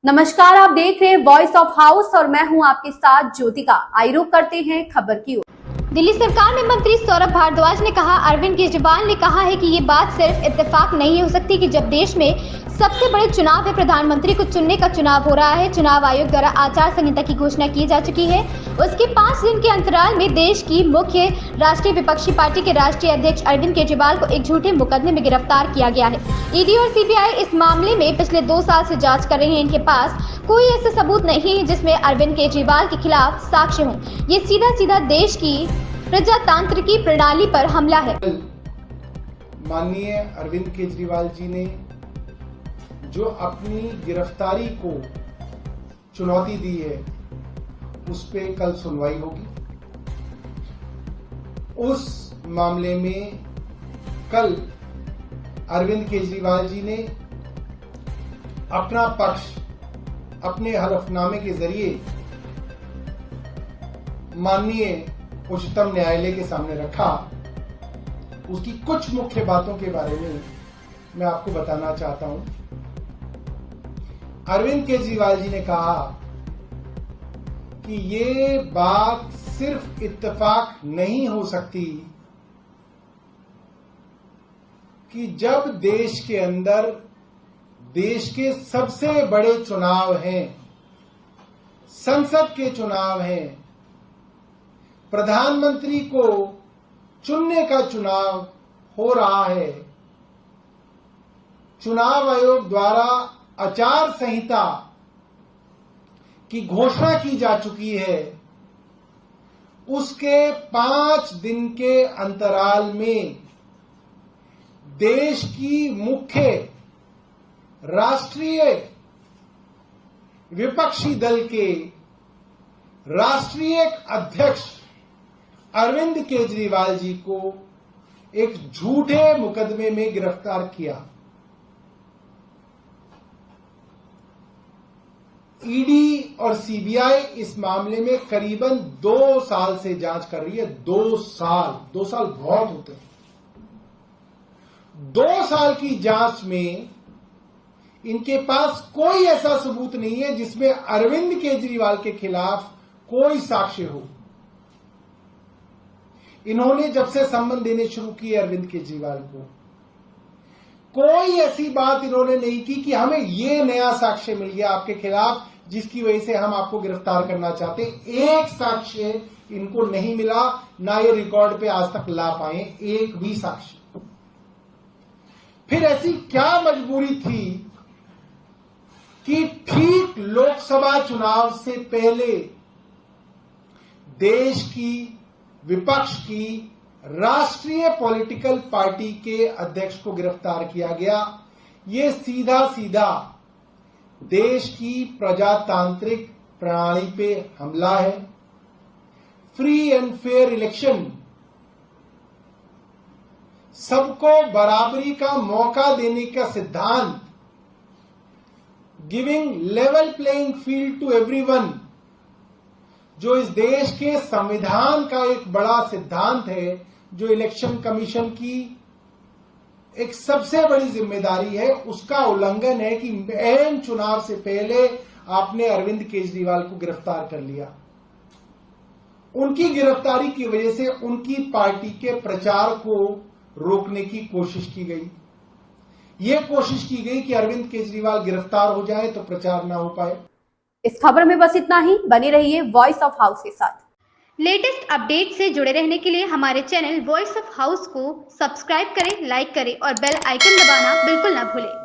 नमस्कार, आप देख रहे हैं वॉइस ऑफ हाउस और मैं हूं आपके साथ ज्योतिका। आइए रुक करते हैं खबर की ओर। दिल्ली सरकार में मंत्री सौरभ भारद्वाज ने कहा, अरविंद केजरीवाल ने कहा है कि ये बात सिर्फ इत्तेफाक नहीं हो सकती कि जब देश में सबसे बड़े चुनाव है, प्रधानमंत्री को चुनने का चुनाव हो रहा है। चुनाव आयोग द्वारा आचार संहिता की घोषणा की जा चुकी है। उसके 5 दिन के अंतराल में देश की मुख्य राष्ट्रीय विपक्षी पार्टी के राष्ट्रीय अध्यक्ष अरविंद केजरीवाल को एक झूठे मुकदमे में गिरफ्तार किया गया है। ईडी और सीबीआई इस मामले में पिछले 2 साल से जाँच कर रही है। इनके पास कोई ऐसा सबूत नहीं है जिसमें अरविंद केजरीवाल के खिलाफ साक्ष्य हो। ये सीधा देश की प्रजातांत्रिकी प्रणाली पर हमला है। माननीय अरविंद केजरीवाल जी ने जो अपनी गिरफ्तारी को चुनौती दी है, उस पे कल सुनवाई होगी। उस मामले में कल अरविंद केजरीवाल जी ने अपना पक्ष अपने हलफनामे के जरिए माननीय उच्चतम न्यायालय के सामने रखा। उसकी कुछ मुख्य बातों के बारे में मैं आपको बताना चाहता हूं। अरविंद केजरीवाल जी ने कहा कि ये बात सिर्फ इत्तेफाक नहीं हो सकती कि जब देश के अंदर देश के सबसे बड़े चुनाव हैं, संसद के चुनाव हैं, प्रधानमंत्री को चुनने का चुनाव हो रहा है, चुनाव आयोग द्वारा आचार संहिता की घोषणा की जा चुकी है, उसके 5 दिन के अंतराल में देश की मुख्य राष्ट्रीय विपक्षी दल के राष्ट्रीय अध्यक्ष अरविंद केजरीवाल जी को एक झूठे मुकदमे में गिरफ्तार किया। ईडी और सीबीआई इस मामले में करीबन 2 साल से जांच कर रही है। 2 साल बहुत होते हैं। 2 साल की जांच में इनके पास कोई ऐसा सबूत नहीं है जिसमें अरविंद केजरीवाल के खिलाफ कोई साक्ष्य हो। इन्होंने जब से संबंध देने शुरू किए अरविंद केजरीवाल को, कोई ऐसी बात इन्होंने नहीं की कि हमें ये नया साक्ष्य मिल गया आपके खिलाफ जिसकी वजह से हम आपको गिरफ्तार करना चाहते। एक साक्ष्य इनको नहीं मिला, ना ये रिकॉर्ड पे आज तक ला पाए एक भी साक्ष्य। फिर ऐसी क्या मजबूरी थी कि ठीक लोकसभा चुनाव से पहले देश की विपक्ष की राष्ट्रीय पॉलिटिकल पार्टी के अध्यक्ष को गिरफ्तार किया गया। ये सीधा देश की प्रजातांत्रिक प्रणाली पे हमला है। फ्री एंड फेयर इलेक्शन, सबको बराबरी का मौका देने का सिद्धांत, giving level playing field to everyone, जो इस देश के संविधान का एक बड़ा सिद्धांत है, जो इलेक्शन कमीशन की एक सबसे बड़ी जिम्मेदारी है, उसका उल्लंघन है कि अहम चुनाव से पहले आपने अरविंद केजरीवाल को गिरफ्तार कर लिया। उनकी गिरफ्तारी की वजह से उनकी पार्टी के प्रचार को रोकने की कोशिश की गई। यह कोशिश की गई कि अरविंद केजरीवाल गिरफ्तार हो जाए तो प्रचार ना हो पाए। इस खबर में बस इतना ही। बने रहिए वॉइस ऑफ हाउस के साथ। लेटेस्ट अपडेट से जुड़े रहने के लिए हमारे चैनल वॉइस ऑफ हाउस को सब्सक्राइब करें, लाइक करें और बेल आइकन दबाना बिल्कुल ना भूलें।